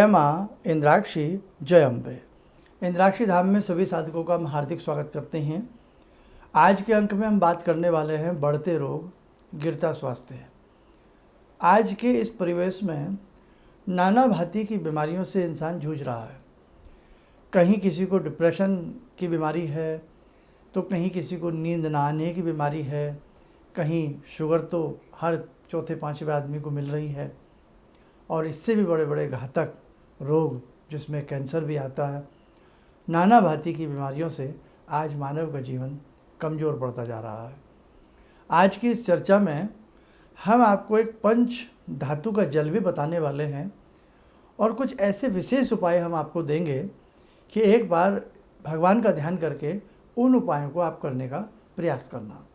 जय माँ इंद्राक्षी, जय अम्बे। इंद्राक्षी धाम में सभी साधकों का हम हार्दिक स्वागत करते हैं। आज के अंक में हम बात करने वाले हैं बढ़ते रोग, गिरता स्वास्थ्य। आज के इस परिवेश में नाना भांति की बीमारियों से इंसान जूझ रहा है। कहीं किसी को डिप्रेशन की बीमारी है, तो कहीं किसी को नींद ना आने की बीमारी है, कहीं शुगर तो हर चौथे पाँचवें आदमी को मिल रही है, और इससे भी बड़े बड़े घातक रोग जिसमें कैंसर भी आता है। नाना भांति की बीमारियों से आज मानव का जीवन कमज़ोर पड़ता जा रहा है। आज की इस चर्चा में हम आपको एक पंच धातु का जल भी बताने वाले हैं और कुछ ऐसे विशेष उपाय हम आपको देंगे कि एक बार भगवान का ध्यान करके उन उपायों को आप करने का प्रयास करना।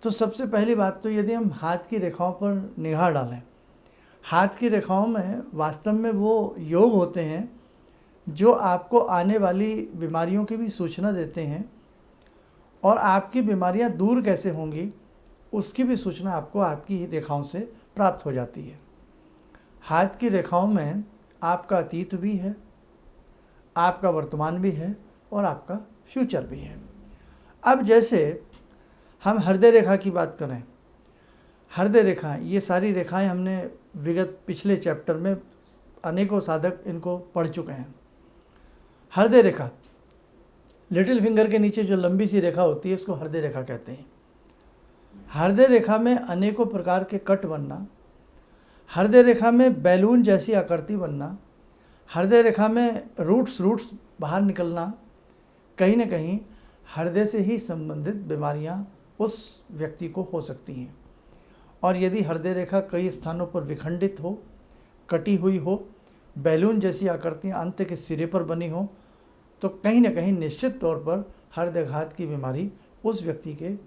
तो सबसे पहली बात तो यदि हम हाथ की रेखाओं पर निगाह डालें, हाथ की रेखाओं में वास्तव में वो योग होते हैं जो आपको आने वाली बीमारियों की भी सूचना देते हैं और आपकी बीमारियां दूर कैसे होंगी उसकी भी सूचना आपको हाथ की रेखाओं से प्राप्त हो जाती है। हाथ की रेखाओं में आपका अतीत भी है, आपका वर्तमान भी है और आपका फ्यूचर भी है। अब जैसे हम हृदय रेखा की बात करें, हृदय रेखा, ये सारी रेखाएं हमने विगत पिछले चैप्टर में अनेकों साधक इनको पढ़ चुके हैं। हृदय रेखा, लिटिल फिंगर के नीचे जो लंबी सी रेखा होती है इसको हृदय रेखा कहते हैं। हृदय रेखा में अनेकों प्रकार के कट बनना, हृदय रेखा में बैलून जैसी आकृति बनना, हृदय रेखा में रूट्स बाहर निकलना, कहीं ना कहीं हृदय से ही संबंधित बीमारियां उस व्यक्ति को हो सकती हैं। और यदि हृदय रेखा कई स्थानों पर विखंडित हो, कटी हुई हो, बैलून जैसी आकृतियाँ अंत के सिरे पर बनी हो, तो कहीं ना कहीं निश्चित तौर पर हृदयघात की बीमारी उस व्यक्ति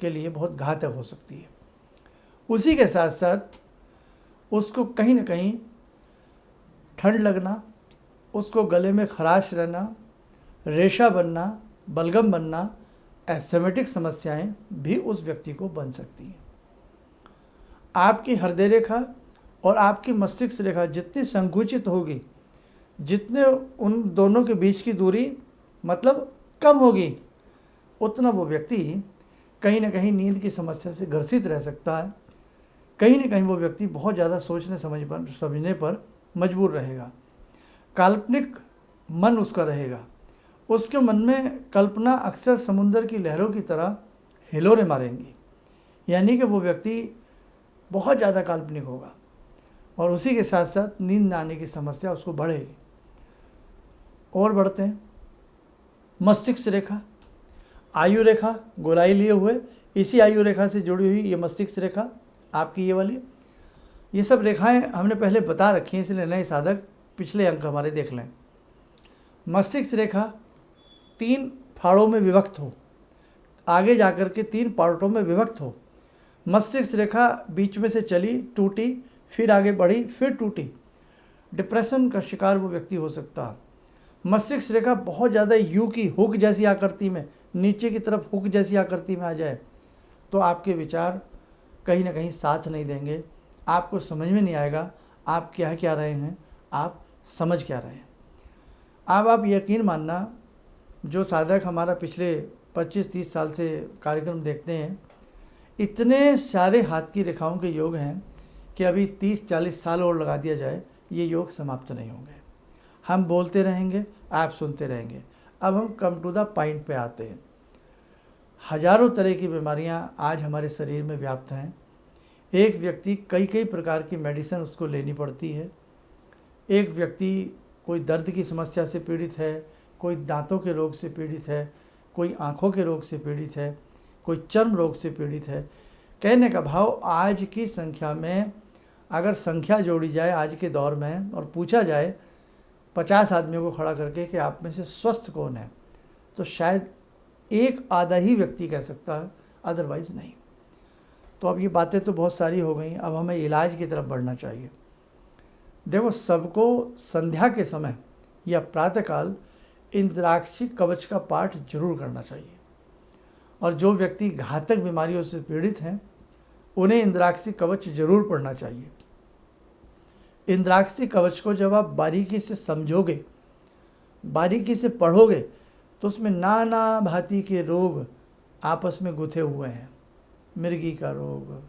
के लिए बहुत घातक हो सकती है। उसी के साथ साथ उसको कहीं ना कहीं ठंड लगना, उसको गले में खराश रहना, रेशा बनना, बलगम बनना, एस्थमेटिक समस्याएं भी उस व्यक्ति को बन सकती हैं। आपकी हृदय रेखा और आपकी मस्तिष्क रेखा जितनी संकुचित होगी, जितने उन दोनों के बीच की दूरी मतलब कम होगी, उतना वो व्यक्ति कहीं ना कहीं नींद की समस्या से ग्रसित रह सकता है। कहीं ना कहीं वो व्यक्ति बहुत ज़्यादा सोचने समझने पर मजबूर रहेगा। काल्पनिक मन उसका रहेगा, उसके मन में कल्पना अक्सर समुद्र की लहरों की तरह हिलोरे मारेंगी, यानी कि वो व्यक्ति बहुत ज़्यादा काल्पनिक होगा और उसी के साथ साथ नींद न आने की समस्या उसको बढ़ेगी। और बढ़ते हैं मस्तिष्क रेखा, आयु रेखा, गोलाई लिए हुए, इसी आयु रेखा से जुड़ी हुई ये मस्तिष्क रेखा आपकी ये वाली, ये सब रेखाएं हमने पहले बता रखी हैं, इसलिए नए साधक पिछले अंक हमारे देख लें। मस्तिष्क रेखा 3 फाड़ों में विभक्त हो, आगे जाकर के 3 पार्टों में विभक्त हो। मस्तिष्क रेखा बीच में से चली, टूटी, फिर आगे बढ़ी, फिर टूटी, डिप्रेशन का शिकार वो व्यक्ति हो सकता है। मस्तिष्क रेखा बहुत ज़्यादा यू की हुक जैसी आकृति में, नीचे की तरफ हुक जैसी आकृति में आ जाए तो आपके विचार कहीं ना कहीं साथ नहीं देंगे, आपको समझ में नहीं आएगा आप क्या रहे हैं, आप समझ क्या रहे हैं। अब आप यकीन मानना, जो साधक हमारा पिछले 25-30 साल से कार्यक्रम देखते हैं, इतने सारे हाथ की रेखाओं के योग हैं कि अभी 30-40 साल और लगा दिया जाए ये योग समाप्त नहीं होंगे। हम बोलते रहेंगे, आप सुनते रहेंगे। अब हम कम टू द पॉइंट पे आते हैं। हजारों तरह की बीमारियां आज हमारे शरीर में व्याप्त हैं। एक व्यक्ति कई प्रकार की मेडिसिन उसको लेनी पड़ती है। एक व्यक्ति कोई दर्द की समस्या से पीड़ित है, कोई दांतों के रोग से पीड़ित है, कोई आँखों के रोग से पीड़ित है, कोई चर्म रोग से पीड़ित है। कहने का भाव, आज की संख्या में अगर संख्या जोड़ी जाए आज के दौर में और पूछा जाए 50 आदमियों को खड़ा करके कि आप में से स्वस्थ कौन है, तो शायद एक आधा ही व्यक्ति कह सकता है, अदरवाइज़ नहीं। तो अब ये बातें तो बहुत सारी हो गई, अब हमें इलाज की तरफ बढ़ना चाहिए। देखो, सबको संध्या के समय या प्रातःकाल इंद्राक्षी कवच का पाठ जरूर करना चाहिए। और जो व्यक्ति घातक बीमारियों से पीड़ित हैं उन्हें इंद्राक्षी कवच जरूर पढ़ना चाहिए। इंद्राक्षी कवच को जब आप बारीकी से समझोगे, बारीकी से पढ़ोगे, तो उसमें नाना भांति के रोग आपस में गुथे हुए हैं। मिर्गी का रोग,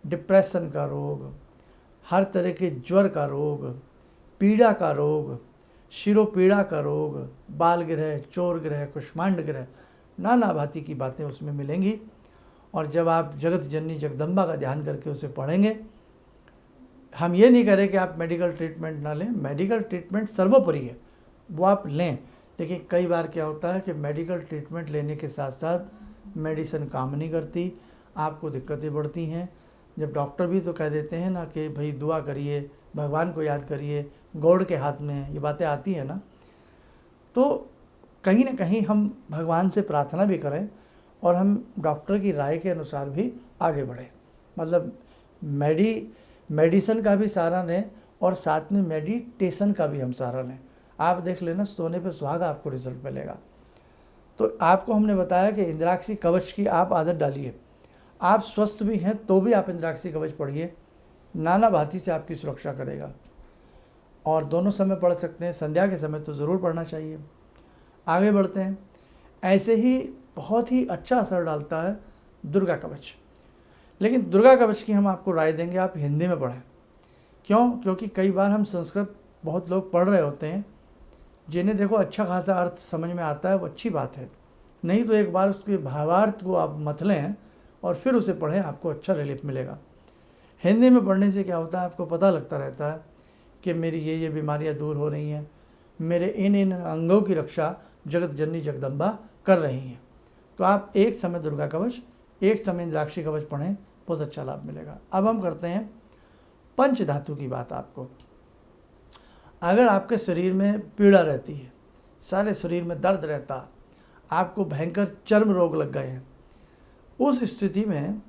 डिप्रेशन का रोग, हर तरह के ज्वर का रोग, पीड़ा का रोग, शिरोपीड़ा का रोग, बाल ग्रह, चोर ग्रह, कुष्मांड ग्रह, नाना भांति की बातें उसमें मिलेंगी। और जब आप जगत जननी जगदम्बा का ध्यान करके उसे पढ़ेंगे, हम ये नहीं करें कि आप मेडिकल ट्रीटमेंट ना लें, मेडिकल ट्रीटमेंट सर्वोपरि है, वो आप लें। लेकिन कई बार क्या होता है कि मेडिकल ट्रीटमेंट लेने के साथ साथ मेडिसिन काम नहीं करती, आपको दिक्कतें बढ़ती हैं। जब डॉक्टर भी तो कह देते हैं ना कि भाई दुआ करिए, भगवान को याद करिए, गॉड के हाथ में है, ये बातें आती हैं ना, तो कहीं ना कहीं हम भगवान से प्रार्थना भी करें और हम डॉक्टर की राय के अनुसार भी आगे बढ़ें। मतलब मेडिसिन का भी सहारा लें और साथ में मेडिटेशन का भी हम सहारा लें। आप देख लेना, सोने पे सुहागा आपको रिजल्ट मिलेगा। तो आपको हमने बताया कि इंद्राक्षी कवच की आप आदत डालिए। आप स्वस्थ भी हैं तो भी आप इंद्राक्षी कवच पढ़िए, नाना भांति से आपकी सुरक्षा करेगा। और दोनों समय पढ़ सकते हैं, संध्या के समय तो ज़रूर पढ़ना चाहिए। आगे बढ़ते हैं। ऐसे ही बहुत ही अच्छा असर डालता है दुर्गा कवच, लेकिन दुर्गा कवच की हम आपको राय देंगे आप हिंदी में पढ़ें। क्यों? क्योंकि कई बार हम संस्कृत बहुत लोग पढ़ रहे होते हैं, जिन्हें देखो अच्छा खासा अर्थ समझ में आता है, वो अच्छी बात है, नहीं तो एक बार उसके भावार्थ को आप मतलें और फिर उसे पढ़ें, आपको अच्छा रिलीफ मिलेगा। हिंदी में पढ़ने से क्या होता है, आपको पता लगता रहता है कि मेरी ये बीमारियां दूर हो रही हैं, मेरे इन अंगों की रक्षा जगत जननी जगदम्बा कर रही हैं। तो आप एक समय दुर्गा कवच, एक समय इंद्राक्षी कवच पढ़ें, बहुत अच्छा लाभ मिलेगा। अब हम करते हैं पंच धातु की बात। आपको अगर आपके शरीर में पीड़ा रहती है, सारे शरीर में दर्द रहता, आपको भयंकर चर्म रोग लग गए हैं, उस स्थिति में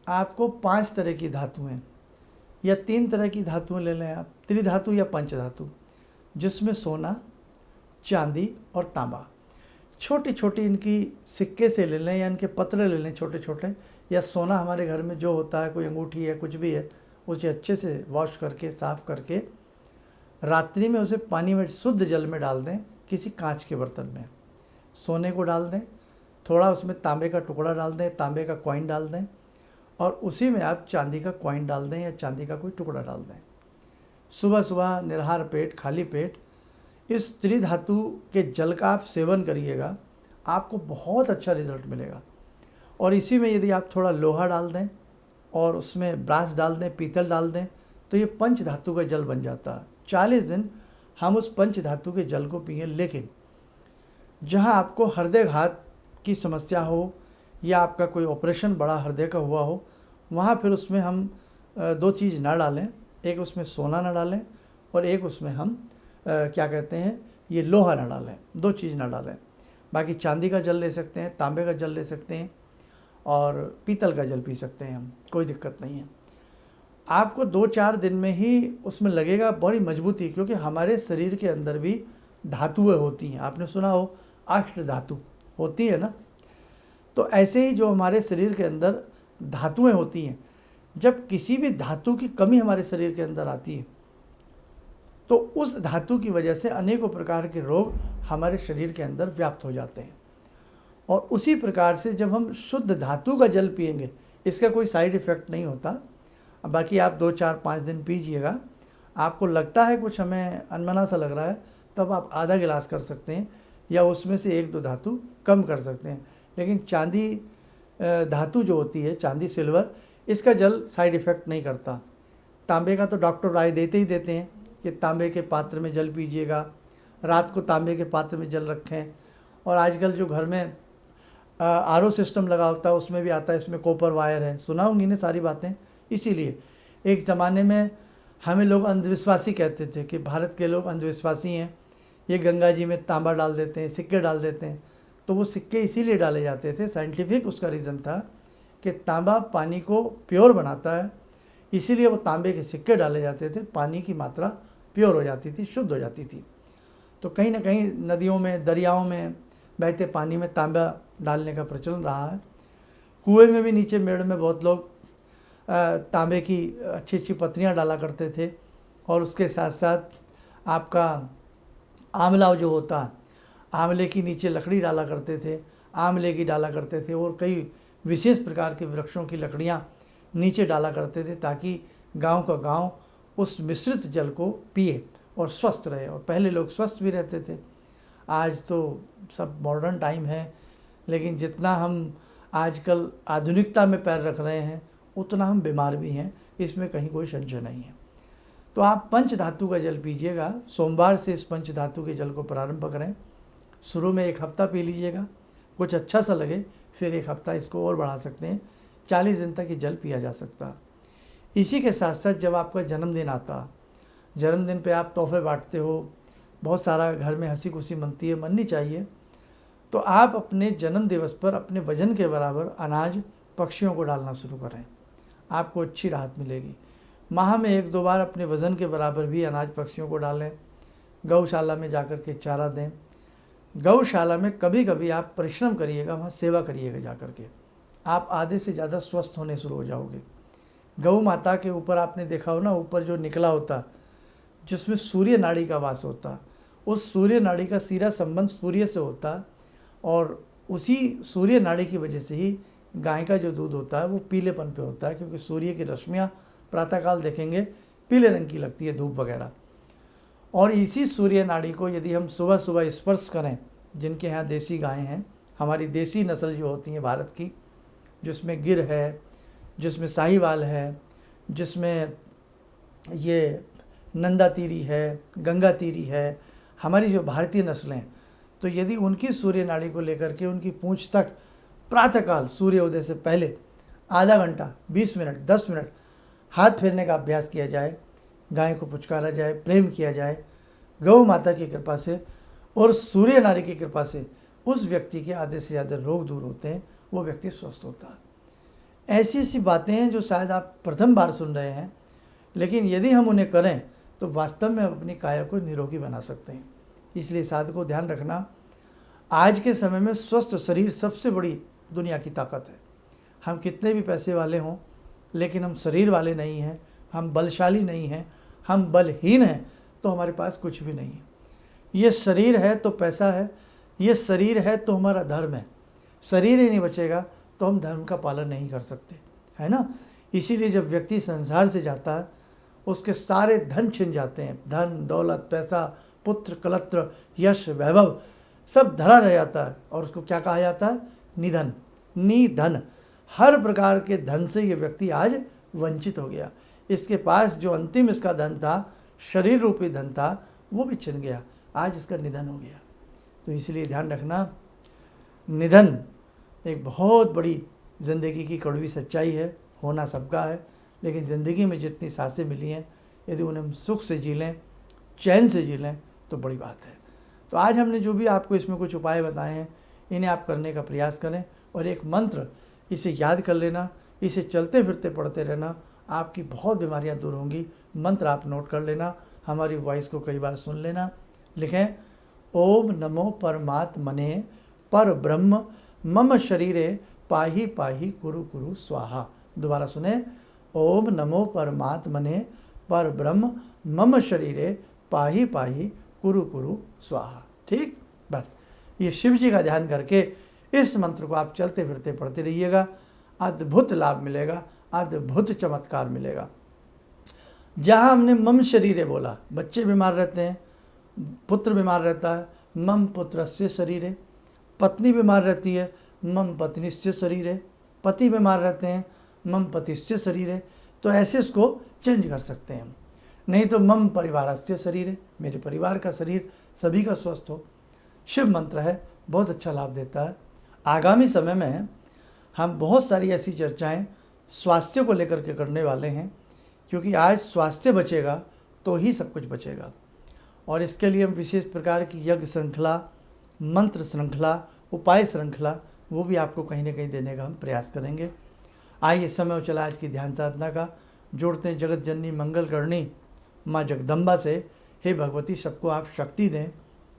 आपको 5 तरह की धातुएं या 3 तरह की धातुएं ले लें आप, त्रिधातु या पंचधातु, जिसमें सोना, चांदी और तांबा। छोटी छोटी इनकी सिक्के से ले लें या इनके पतले ले लें छोटे छोटे, या सोना हमारे घर में जो होता है, कोई अंगूठी है, कुछ भी है, उसे अच्छे से वॉश करके साफ़ करके रात्रि में उसे पानी में शुद्ध जल में डाल दें, किसी कांच के बर्तन में सोने को डाल दें, थोड़ा उसमें तांबे का टुकड़ा डाल दें, तांबे का कॉइन डाल दें, और उसी में आप चांदी का कॉइन डाल दें या चांदी का कोई टुकड़ा डाल दें। सुबह सुबह निराहार पेट, खाली पेट इस त्रिधातु के जल का आप सेवन करिएगा, आपको बहुत अच्छा रिजल्ट मिलेगा। और इसी में यदि आप थोड़ा लोहा डाल दें और उसमें ब्रास डाल दें, पीतल डाल दें, तो ये पंच धातु का जल बन जाता है। 40 दिन हम उस पंच धातु के जल को पिए। लेकिन जहाँ आपको हृदय घात की समस्या हो या आपका कोई ऑपरेशन बड़ा हृदय का हुआ हो, वहाँ फिर उसमें हम 2 चीज़ ना डालें, एक उसमें सोना ना डालें और एक उसमें हम क्या कहते हैं, ये लोहा ना डालें, 2 चीज़ ना डालें। बाकी चांदी का जल ले सकते हैं, तांबे का जल ले सकते हैं और पीतल का जल पी सकते हैं हम, कोई दिक्कत नहीं है। आपको 2-4 दिन में ही उसमें लगेगा बड़ी मजबूती, क्योंकि हमारे शरीर के अंदर भी धातुएं होती हैं। आपने सुना हो 8 धातु होती है ना, तो ऐसे ही जो हमारे शरीर के अंदर धातुएं होती हैं, जब किसी भी धातु की कमी हमारे शरीर के अंदर आती है तो उस धातु की वजह से अनेकों प्रकार के रोग हमारे शरीर के अंदर व्याप्त हो जाते हैं। और उसी प्रकार से जब हम शुद्ध धातु का जल पिएंगे, इसका कोई साइड इफ़ेक्ट नहीं होता। बाकी आप 2-4-5 दिन पीजिएगा, आपको लगता है कुछ हमें अनमना सा लग रहा है, तब आप आधा गिलास कर सकते हैं या उसमें से 1-2 धातु कम कर सकते हैं। लेकिन चांदी धातु जो होती है, चांदी सिल्वर, इसका जल साइड इफ़ेक्ट नहीं करता। तांबे का तो डॉक्टर राय देते ही देते हैं कि तांबे के पात्र में जल पीजिएगा, रात को तांबे के पात्र में जल रखें। और आजकल जो घर में आरओ सिस्टम लगा होता है उसमें भी आता है, इसमें कॉपर वायर है, सुना होंगी ना सारी बातें। इसीलिए एक ज़माने में हमें लोग अंधविश्वासी कहते थे कि भारत के लोग अंधविश्वासी हैं, ये गंगा जी में तांबा डाल देते हैं, सिक्के डाल देते हैं। तो वो सिक्के इसीलिए डाले जाते थे, साइंटिफिक उसका रीज़न था कि तांबा पानी को प्योर बनाता है, इसीलिए वो तांबे के सिक्के डाले जाते थे। पानी की मात्रा प्योर हो जाती थी, शुद्ध हो जाती थी। तो कहीं ना कहीं नदियों में, दरियाओं में बहते पानी में तांबा डालने का प्रचलन रहा है। कुएं में भी, नीचे मेड़ में बहुत लोग तांबे की अच्छी अच्छी पत्तियाँ डाला करते थे और उसके साथ साथ आपका आंवला जो होता, आंवले की नीचे लकड़ी डाला करते थे, आंवले की डाला करते थे, और कई विशेष प्रकार के वृक्षों की लकड़ियाँ नीचे डाला करते थे, ताकि गांव का गांव उस मिश्रित जल को पिए और स्वस्थ रहे। और पहले लोग स्वस्थ भी रहते थे। आज तो सब मॉडर्न टाइम है, लेकिन जितना हम आजकल आधुनिकता में पैर रख रहे हैं उतना हम बीमार भी हैं, इसमें कहीं कोई संशय नहीं है। तो आप पंच धातु का जल पीजिएगा। सोमवार से इस पंच धातु के जल को प्रारंभ करें। शुरू में 1 हफ्ता पी लीजिएगा, कुछ अच्छा सा लगे फिर 1 हफ्ता इसको और बढ़ा सकते हैं। 40 दिन तक ये जल पिया जा सकता। इसी के साथ साथ जब आपका जन्मदिन आता, जन्मदिन पे आप तोहफे बांटते हो, बहुत सारा घर में हंसी खुशी मनती है, मननी चाहिए, तो आप अपने जन्म दिवस पर अपने वजन के बराबर अनाज पक्षियों को डालना शुरू करें। आपको अच्छी राहत मिलेगी। माह में 1-2 बार अपने वज़न के बराबर भी अनाज पक्षियों को डालें। गौशाला में जाकर के चारा दें। गौशाला में कभी कभी आप परिश्रम करिएगा, वहाँ सेवा करिएगा जाकर के, आप आधे से ज़्यादा स्वस्थ होने शुरू हो जाओगे। गौ माता के ऊपर आपने देखा हो ना, ऊपर जो निकला होता, जिसमें सूर्य नाड़ी का वास होता, उस सूर्य नाड़ी का सीधा संबंध सूर्य से होता, और उसी सूर्य नाड़ी की वजह से ही गाय का जो दूध होता है वो पीलेपन पे होता है, क्योंकि सूर्य की रश्मियाँ प्रातःकाल देखेंगे पीले रंग की लगती है, धूप वगैरह। और इसी सूर्य नाड़ी को यदि हम सुबह सुबह स्पर्श करें, जिनके यहाँ देसी गायें हैं, हमारी देसी नस्ल जो होती है भारत की, जिसमें गिर है, जिसमें साहिवाल है, जिसमें ये नंदा तीरी है, गंगा तीरी है, हमारी जो भारतीय नस्लें, तो यदि उनकी सूर्य नाड़ी को लेकर के उनकी पूंछ तक प्रातःकाल सूर्योदय से पहले आधा घंटा, 20 मिनट, 10 मिनट हाथ फेरने का अभ्यास किया जाए, गाय को पुचकारा जाए, प्रेम किया जाए, गौ माता की कृपा से और सूर्य नारी की कृपा से उस व्यक्ति के आधे से ज़्यादा रोग दूर होते हैं, वो व्यक्ति स्वस्थ होता है। ऐसी ऐसी बातें हैं जो शायद आप प्रथम बार सुन रहे हैं, लेकिन यदि हम उन्हें करें तो वास्तव में हम अपनी काया को निरोगी बना सकते हैं। इसलिए साधकों ध्यान रखना, आज के समय में स्वस्थ शरीर सबसे बड़ी दुनिया की ताकत है। हम कितने भी पैसे वाले हों, लेकिन हम शरीर वाले नहीं हैं, हम बलशाली नहीं हैं, हम बलहीन हैं, तो हमारे पास कुछ भी नहीं है। ये शरीर है तो पैसा है, ये शरीर है तो हमारा धर्म है। शरीर ही नहीं बचेगा तो हम धर्म का पालन नहीं कर सकते, है ना। इसीलिए जब व्यक्ति संसार से जाता है, उसके सारे धन छिन जाते हैं, धन दौलत, पैसा, पुत्र कलत्र, यश वैभव सब धरा रह जाता है, और उसको क्या कहा जाता है? निधन, निधन। हर प्रकार के धन से ये व्यक्ति आज वंचित हो गया। इसके पास जो अंतिम इसका धन था, शरीर रूपी धन था, वो भी छिन गया, आज इसका निधन हो गया। तो इसलिए ध्यान रखना, निधन एक बहुत बड़ी ज़िंदगी की कड़वी सच्चाई है। होना सबका है, लेकिन ज़िंदगी में जितनी सांसें मिली हैं, यदि उन्हें हम सुख से जी लें, चैन से जी लें, तो बड़ी बात है। तो आज हमने जो भी आपको इसमें कुछ उपाय बताए हैं, इन्हें आप करने का प्रयास करें, और एक मंत्र इसे याद कर लेना, इसे चलते फिरते पढ़ते रहना, आपकी बहुत बीमारियां दूर होंगी। मंत्र आप नोट कर लेना, हमारी वॉइस को कई बार सुन लेना। लिखें, ओम नमो परमात्मने पर ब्रह्म मम शरीरे पाही पाही कुरु कुरु स्वाहा। दोबारा सुने, ओम नमो परमात्मने पर ब्रह्म मम शरीरे पाही पाही कुरु कुरु स्वाहा। ठीक, बस ये शिव जी का ध्यान करके इस मंत्र को आप चलते फिरते पढ़ते रहिएगा। अद्भुत लाभ मिलेगा, अद्भुत चमत्कार मिलेगा। जहाँ हमने मम शरीरे बोला, बच्चे बीमार रहते हैं, पुत्र बीमार रहता है, मम पुत्रस्य शरीरे, पत्नी बीमार रहती है, मम पत्नीस्य शरीरे, पति बीमार रहते हैं, मम पतिस्य शरीरे। तो ऐसे इसको चेंज कर सकते हैं। नहीं तो मम परिवारस्य शरीरे, मेरे परिवार का शरीर सभी का स्वस्थ हो। शिव मंत्र है, बहुत अच्छा लाभ देता है। आगामी समय में हम बहुत सारी ऐसी चर्चाएं स्वास्थ्य को लेकर के करने वाले हैं, क्योंकि आज स्वास्थ्य बचेगा तो ही सब कुछ बचेगा। और इसके लिए हम विशेष प्रकार की यज्ञ श्रृंखला, मंत्र श्रृंखला, उपाय श्रृंखला, वो भी आपको कहीं ना कहीं देने का हम प्रयास करेंगे। आइए, समय हो चला आज की ध्यान साधना का। जोड़ते हैं जगत जननी मंगल करणी माँ जगदम्बा से। हे भगवती, सबको आप शक्ति दें,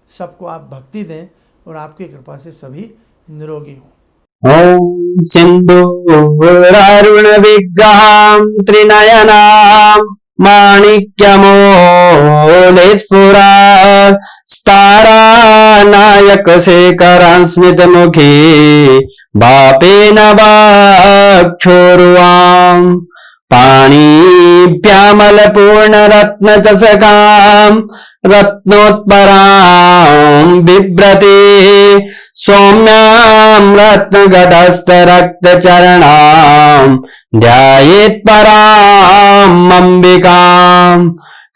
सबको आप भक्ति दें, और आपकी कृपा से सभी निरोगी हों। ॐ सिन्धुरारुण विग्रहां त्रिनयनां माणिक्यमोले स्फुरा स्तारानायक शेखरां स्मितमुखी बापेन वाक्षोरुवाम् पाणिभ्यामलपूर्णरत्नचषकाम् रत्नोत्पराम् बिभ्रते सौम्याम् रत्नगटस्थरक्तचरणाम् ध्यायेत्पराम् अम्बिकाम्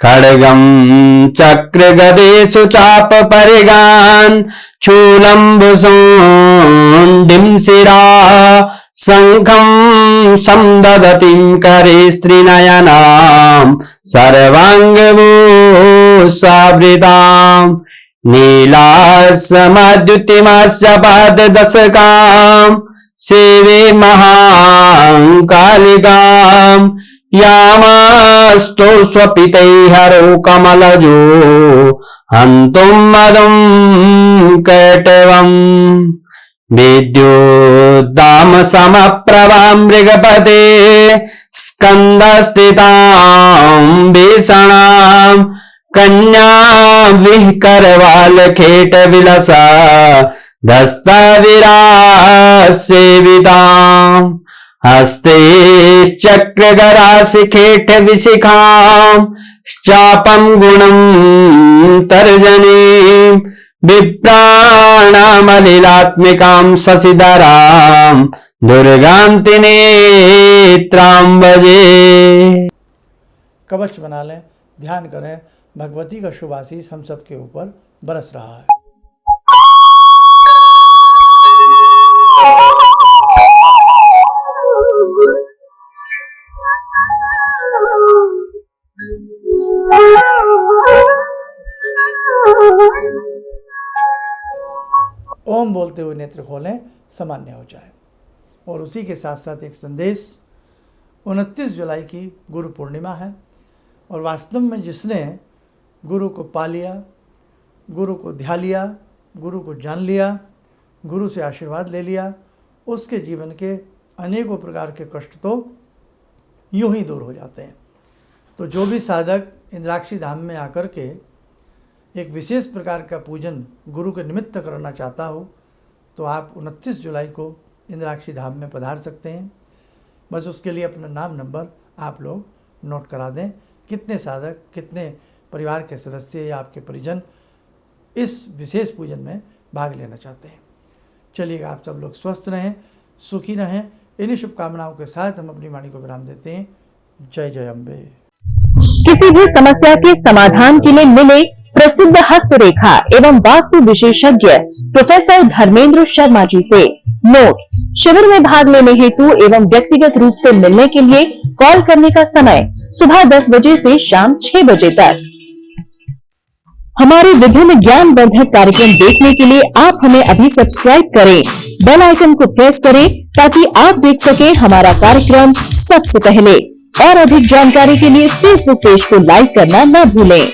खड्गम् चक्रगदेषु चापपरिगान् शूलम्बुसुण्डिम् शिरा शङ्खम् संदधतीम् करे स्त्रीनयनाम् सर्वाङ्गभूषावृताम् नीलासमद्युतिमस्य पाददशकाम् सेवे महाकालिकाम् यामास्तो स्वपितैहरो कमलजो हन्तुम् मदुम् कैटवम् विद्युद्दाम समप्रभां मृगपते स्कन्दस्थितां भीषणां कन्या विहकरवालखेट विलसा दस्तविरासेविताम् हस्ते चक्रगराशिखेट विशिखां चापं गुणं तर्जनीम् विप्राणामलिलात्मिकां शशिधरां दुर्गां त्रिनेत्रां भजे। कवच बना लें, ध्यान करें, भगवती का शुभ आशीष हम सबके ऊपर बरस रहा है। ओम बोलते हुए नेत्र खोलें, सामान्य हो जाए। और उसी के साथ साथ एक संदेश, 29 जुलाई की गुरु पूर्णिमा है और वास्तव में जिसने गुरु को पा लिया, गुरु को ध्या लिया, गुरु को जान लिया, गुरु से आशीर्वाद ले लिया, उसके जीवन के अनेकों प्रकार के कष्ट तो यूं ही दूर हो जाते हैं। तो जो भी साधक इंद्राक्षी धाम में आकर के एक विशेष प्रकार का पूजन गुरु के निमित्त करना चाहता हो तो आप 29 जुलाई को इंद्राक्षी धाम में पधार सकते हैं। बस उसके लिए अपना नाम नंबर आप लोग नोट करा दें, कितने साधक, कितने परिवार के सदस्य या आपके परिजन इस विशेष पूजन में भाग लेना चाहते हैं। चलिएगा, आप सब लोग स्वस्थ रहें, सुखी रहें। इन्हीं शुभकामनाओं के साथ हम अपनी वाणी को विराम देते हैं। जय जय अम्बे। किसी भी समस्या के समाधान के लिए मिले प्रसिद्ध हस्तरेखा एवं वास्तु विशेषज्ञ प्रोफेसर धर्मेंद्र शर्मा जी से। नोट: शिविर में भाग लेने हेतु एवं व्यक्तिगत रूप से मिलने के लिए कॉल करने का समय सुबह 10 बजे से शाम 6 बजे तक। हमारे विभिन्न ज्ञानवर्धक कार्यक्रम देखने के लिए आप हमें अभी सब्सक्राइब करें, बेल आइकन को प्रेस करें ताकि आप देख सकें हमारा कार्यक्रम सबसे पहले। और अधिक जानकारी के लिए फेसबुक पेज को लाइक करना न भूलें।